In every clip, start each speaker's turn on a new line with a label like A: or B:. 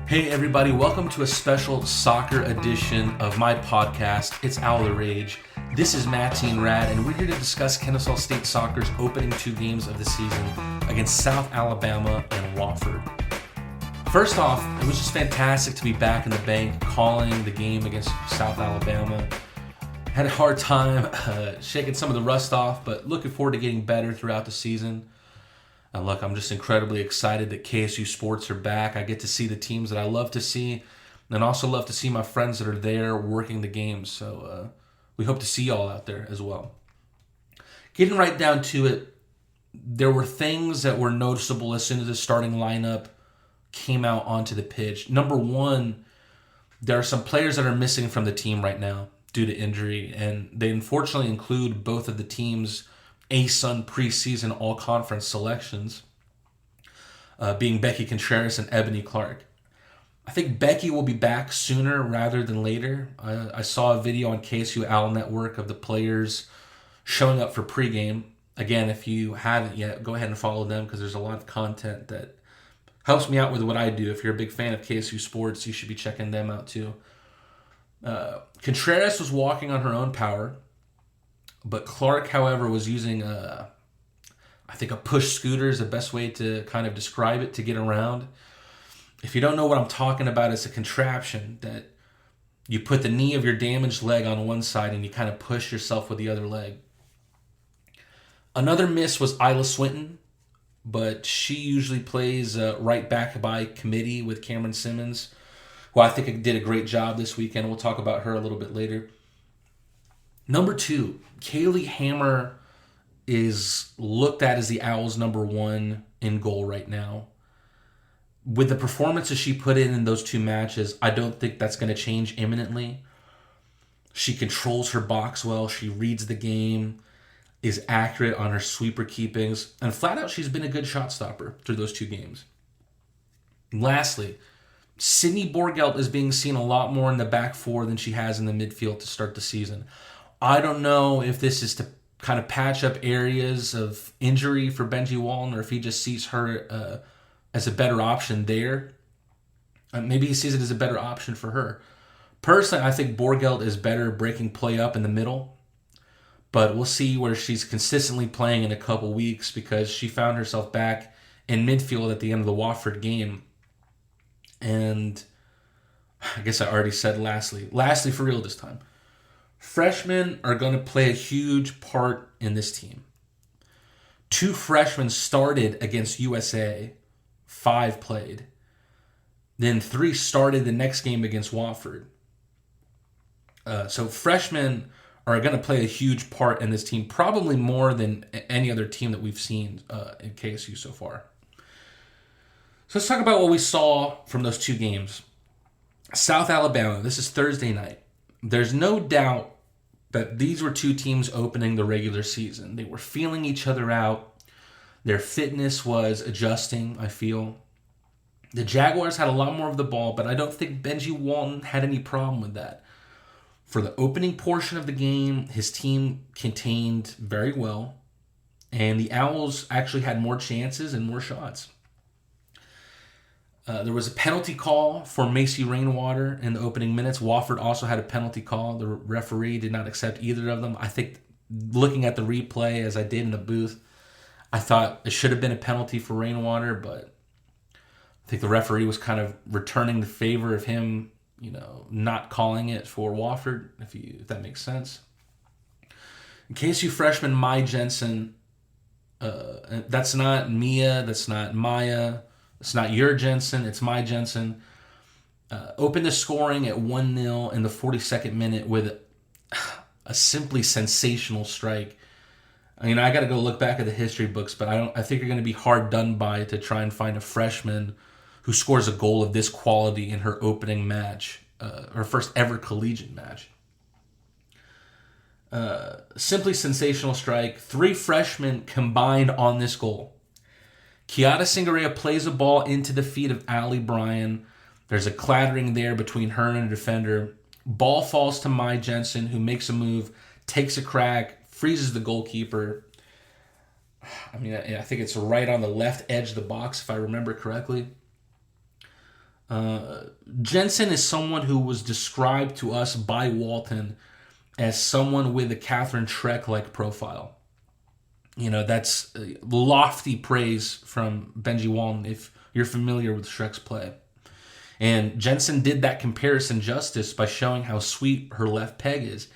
A: Hey everybody, welcome to a special soccer edition of my podcast, It's Owl the Rage. This is Matteen and we're here to discuss Kennesaw State Soccer's opening two games of the season against South Alabama and Wofford. First off, it was just fantastic to be back in the bank calling the game against South Alabama. Had a hard time shaking some of the rust off, but looking forward to getting better throughout the season. And look, I'm just incredibly excited that KSU sports are back. I get to see the teams that I love to see, and also love to see my friends that are there working the games. So we hope to see y'all out there as well. Getting right down to it, there were things that were noticeable as soon as the starting lineup came out onto the pitch. Number one, there are some players that are missing from the team right now due to injury, and they unfortunately include both of the team's ASUN preseason all-conference selections, being Becky Contreras and Ebony Clark. I think Becky will be back sooner rather than later. I saw a video on KSU Owl Network of the players showing up for pregame. Again, if you haven't yet, go ahead and follow them because there's a lot of content that helps me out with what I do. If you're a big fan of KSU sports, you should be checking them out too. Contreras was walking on her own power. But Clark, however, was using, I think a push scooter is the best way to kind of describe it, to get around. If you don't know what I'm talking about, it's a contraption that you put the knee of your damaged leg on one side and you kind of push yourself with the other leg. Another miss was Isla Swinton, but she usually plays right back by committee with Cameron Simmons, who I think did a great job this weekend. We'll talk about her a little bit later. Number two, Kaylee Hammer is looked at as the Owls' number one in goal right now. With the performances she put in those two matches, I don't think that's going to change imminently. She controls her box well. She reads the game, is accurate on her sweeper keepings, and flat out, she's been a good shot stopper through those two games. Lastly, Sydney Borgelt is being seen a lot more in the back four than she has in the midfield to start the season. I don't know if this is to kind of patch up areas of injury for Benji Walton or if he just sees her as a better option there. Maybe he sees it as a better option for her. Personally, I think Borgelt is better breaking play up in the middle, but we'll see where she's consistently playing in a couple weeks because she found herself back in midfield at the end of the Wofford game. And I guess I already said lastly for real this time. Freshmen are going to play a huge part in this team. 2 freshmen started against USA, 5 played. Then 3 started the next game against Wofford. So freshmen are going to play a huge part in this team, probably more than any other team that we've seen in KSU so far. So let's talk about what we saw from those 2 games. South Alabama, this is Thursday night. There's no doubt that these were 2 teams opening the regular season. They were feeling each other out. Their fitness was adjusting, I feel. The Jaguars had a lot more of the ball, but I don't think Benji Walton had any problem with that. For the opening portion of the game, his team contained very well, and the Owls actually had more chances and more shots. There was a penalty call for Macy Rainwater in the opening minutes. Wofford also had a penalty call. The referee did not accept either of them. I think looking at the replay as I did in the booth, I thought it should have been a penalty for Rainwater, but I think the referee was kind of returning the favor of him, not calling it for Wofford, if that makes sense. KSU freshman Mai Jensen, that's not Mia, that's not Maya, it's not your Jensen, it's my Jensen. Opened the scoring at 1-0 in the 42nd minute with a simply sensational strike. I got to go look back at the history books, but I think you're going to be hard done by to try and find a freshman who scores a goal of this quality in her opening match, her first ever collegiate match. Simply sensational strike. 3 freshmen combined on this goal. Kiata Singarea plays a ball into the feet of Allie Bryan. There's a clattering there between her and a defender. Ball falls to Mai Jensen, who makes a move, takes a crack, freezes the goalkeeper. I think it's right on the left edge of the box, if I remember correctly. Jensen is someone who was described to us by Walton as someone with a Catherine Schreck-like profile. That's lofty praise from Benji Walton if you're familiar with Schreck's play. And Jensen did that comparison justice by showing how sweet her left peg is.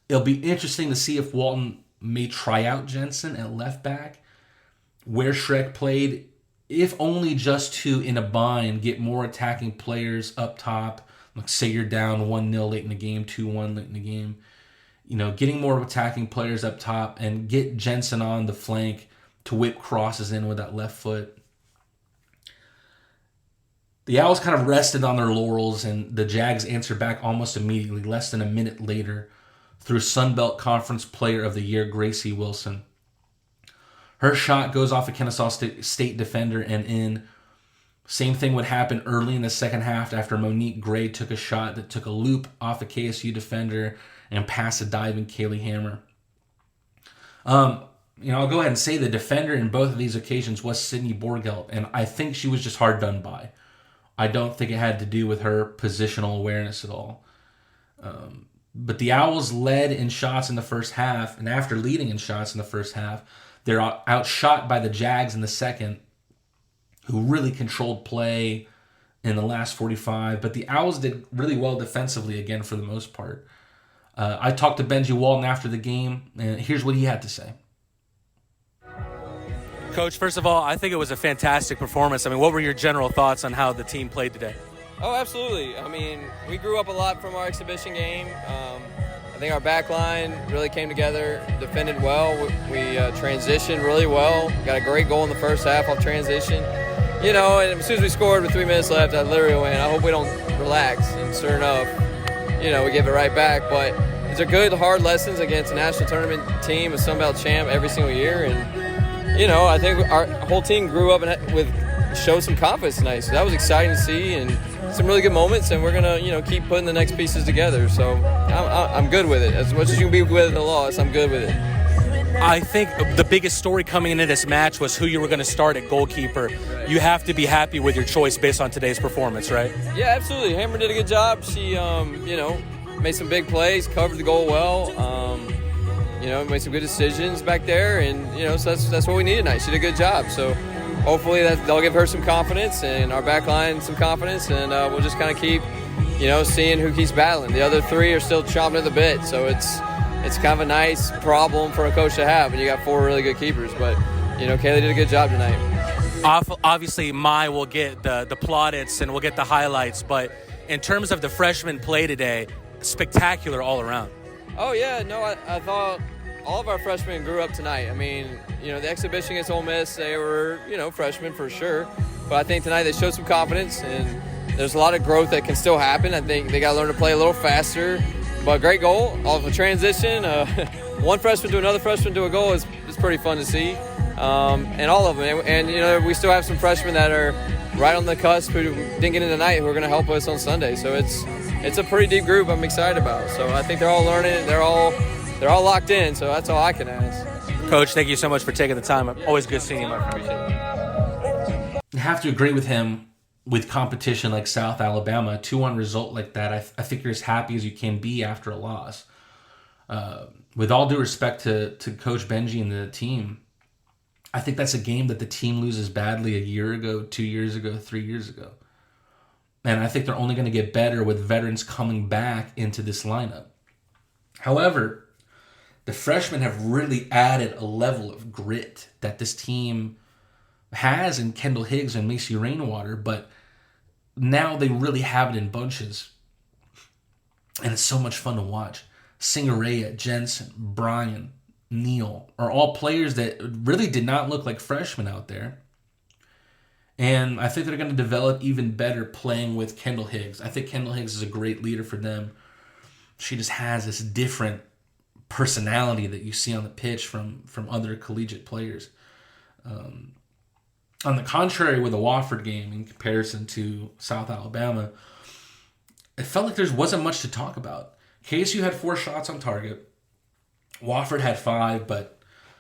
A: It'll be interesting to see if Walton may try out Jensen at left back, where Schreck played, if only just to, in a bind, get more attacking players up top. Like, say you're down 1-0 late in the game, 2-1 late in the game. Getting more attacking players up top and get Jensen on the flank to whip crosses in with that left foot. The Owls kind of rested on their laurels, and the Jags answered back almost immediately, less than a minute later, through Sunbelt Conference Player of the Year, Gracie Wilson. Her shot goes off a Kennesaw State defender and in. Same thing would happen early in the second half after Monique Gray took a shot that took a loop off a KSU defender and past a diving Kaylee Hammer. I'll go ahead and say the defender in both of these occasions was Sydney Borgelt, and I think she was just hard done by. I don't think it had to do with her positional awareness at all. But the Owls led in shots in the first half, and after leading in shots in the first half, they're outshot by the Jags in the second, who really controlled play in the last 45. But the Owls did really well defensively again for the most part. I talked to Benji Walton after the game, and here's what he had to say.
B: Coach, first of all, I think it was a fantastic performance. What were your general thoughts on how the team played today?
C: Oh, absolutely. We grew up a lot from our exhibition game. I think our back line really came together, defended well. We transitioned really well. Got a great goal in the first half off transition. And as soon as we scored with 3 minutes left, I literally went, I hope we don't relax. And sure enough, we give it right back. But these are good, hard lessons against a national tournament team, a Sunbelt champ every single year. And, I think our whole team grew up and showed some confidence tonight. So that was exciting to see and some really good moments. And we're going to, keep putting the next pieces together. So I'm good with it. As much as you can be with the loss, I'm good with it.
B: I think the biggest story coming into this match was who you were going to start at goalkeeper. You have to be happy with your choice based on today's performance, right?
C: Yeah, absolutely. Hammer did a good job. She, made some big plays, covered the goal well. Made some good decisions back there, and so that's what we need tonight. She did a good job. So hopefully they'll give her some confidence and our back line some confidence, and we'll just kind of keep, seeing who keeps battling. The other three are still chomping at the bit, so it's kind of a nice problem for a coach to have, and you got 4 really good keepers. But Kaylee did a good job tonight.
B: Obviously, Mai will get the plaudits and we'll get the highlights, but in terms of the freshman play today, spectacular all around.
C: Oh yeah, no, I thought all of our freshmen grew up tonight. The exhibition against Ole Miss, they were freshmen for sure, but I think tonight they showed some confidence, and there's a lot of growth that can still happen. I think they got to learn to play a little faster. But great goal, off a transition. One freshman to another freshman to a goal is pretty fun to see. And all of them. And we still have some freshmen that are right on the cusp who didn't get in tonight who are going to help us on Sunday. So it's a pretty deep group I'm excited about. So I think they're all learning. They're all locked in. So that's all I can ask.
B: Coach, thank you so much for taking the time. Always good seeing you, my friend.
A: I have to agree with him. With competition like South Alabama, a 2-1 result like that, I think you're as happy as you can be after a loss. With all due respect to Coach Benji and the team, I think that's a game that the team loses badly a year ago, 2 years ago, 3 years ago. And I think they're only going to get better with veterans coming back into this lineup. However, the freshmen have really added a level of grit that this team has in Kendall Higgs and Macy Rainwater, but now they really have it in bunches. And it's so much fun to watch. Singerea, Jensen, Brian, Neal are all players that really did not look like freshmen out there. And I think they're going to develop even better playing with Kendall Higgs. I think Kendall Higgs is a great leader for them. She just has this different personality that you see on the pitch from other collegiate players. On the contrary, with the Wofford game in comparison to South Alabama, it felt like there wasn't much to talk about. KSU had 4 shots on target. Wofford had 5, but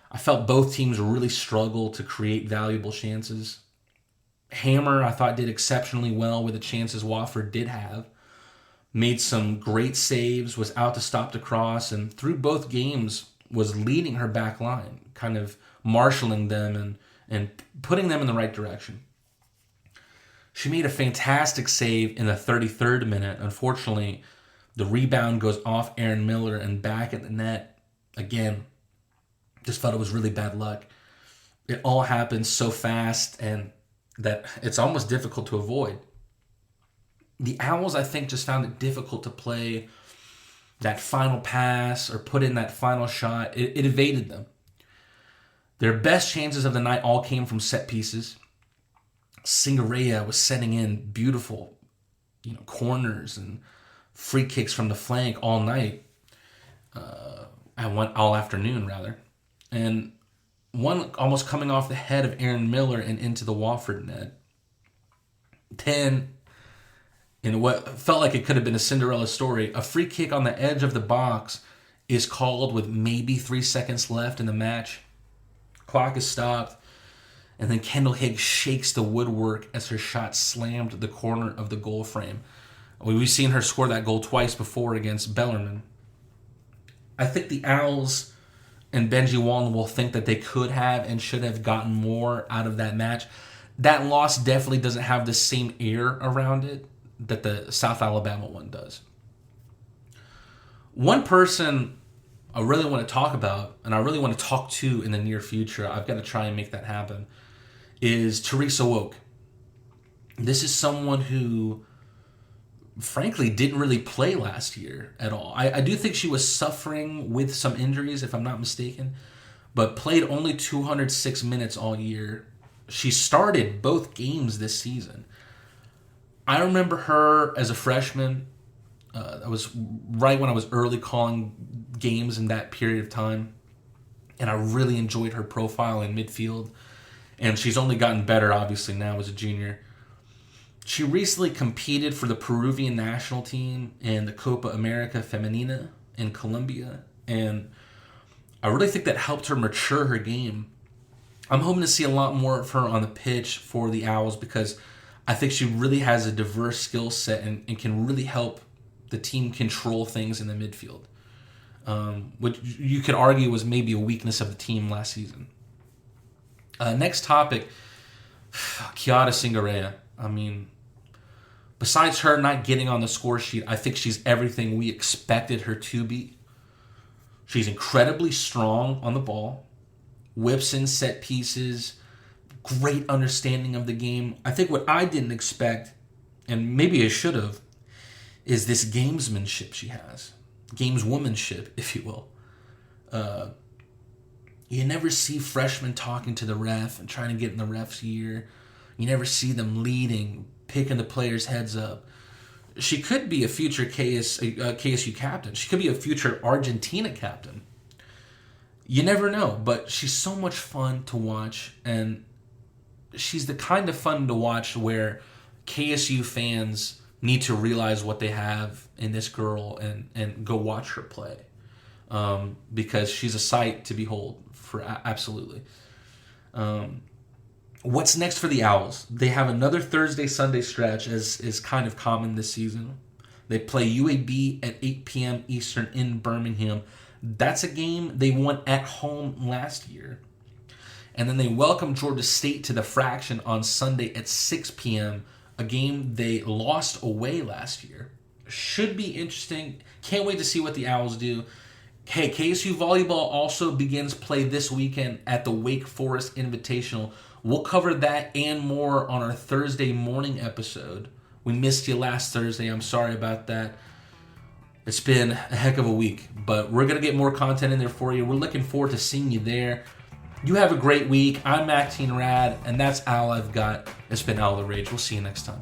A: I felt both teams really struggled to create valuable chances. Hammer, I thought, did exceptionally well with the chances Wofford did have. Made some great saves, was out to stop the cross, and through both games was leading her back line, kind of marshaling them and putting them in the right direction. She made a fantastic save in the 33rd minute. Unfortunately, the rebound goes off Aaron Miller and back at the net. Again, just felt it was really bad luck. It all happened so fast and that it's almost difficult to avoid. The Owls, I think, just found it difficult to play that final pass or put in that final shot. It evaded them. Their best chances of the night all came from set pieces. Singareya was setting in beautiful, corners and free kicks from the flank all night. All afternoon, rather. And one almost coming off the head of Aaron Miller and into the Wofford net. 10, in what felt like it could have been a Cinderella story, a free kick on the edge of the box is called with maybe 3 seconds left in the match. Clock is stopped. And then Kendall Higgs shakes the woodwork as her shot slammed the corner of the goal frame. We've seen her score that goal twice before against Bellarmine. I think the Owls and Benji Walton will think that they could have and should have gotten more out of that match. That loss definitely doesn't have the same air around it that the South Alabama one does. One person I really want to talk about, and I really want to talk to in the near future, I've got to try and make that happen, is Teresa Woke. This is someone who, frankly, didn't really play last year at all. I do think she was suffering with some injuries, if I'm not mistaken, but played only 206 minutes all year. She started both games this season. I remember her as a freshman. That was right when I was early calling games in that period of time, and I really enjoyed her profile in midfield, and she's only gotten better, obviously, now as a junior. She recently competed for the Peruvian national team in the Copa America Femenina in Colombia, and I really think that helped her mature her game. I'm hoping to see a lot more of her on the pitch for the Owls because I think she really has a diverse skill set and can really help the team control things in the midfield, which you could argue was maybe a weakness of the team last season. Next topic, Kiara Singareya. I mean, besides her not getting on the score sheet, I think she's everything we expected her to be. She's incredibly strong on the ball, whips in set pieces, great understanding of the game. I think what I didn't expect, and maybe I should have, is this gamesmanship she has. Gameswomanship, if you will. You never see freshmen talking to the ref and trying to get in the ref's ear. You never see them leading, picking the players' heads up. She could be a future KSU captain. She could be a future Argentina captain. You never know, but she's so much fun to watch, and she's the kind of fun to watch where KSU fans need to realize what they have in this girl and go watch her play, because she's a sight to behold, for absolutely. What's next for the Owls? They have another Thursday-Sunday stretch, as is kind of common this season. They play UAB at 8 p.m. Eastern in Birmingham. That's a game they won at home last year. And then they welcome Georgia State to the Fraction on Sunday at 6 p.m., a game they lost away last year. Should be interesting. Can't wait to see what the Owls do. Hey, KSU Volleyball also begins play this weekend at the Wake Forest Invitational. We'll cover that and more on our Thursday morning episode. We missed you last Thursday. I'm sorry about that. It's been a heck of a week, but we're going to get more content in there for you. We're looking forward to seeing you there. You have a great week. I'm Matteen Rad, and that's all I've got. It's been Owl the Rage. We'll see you next time.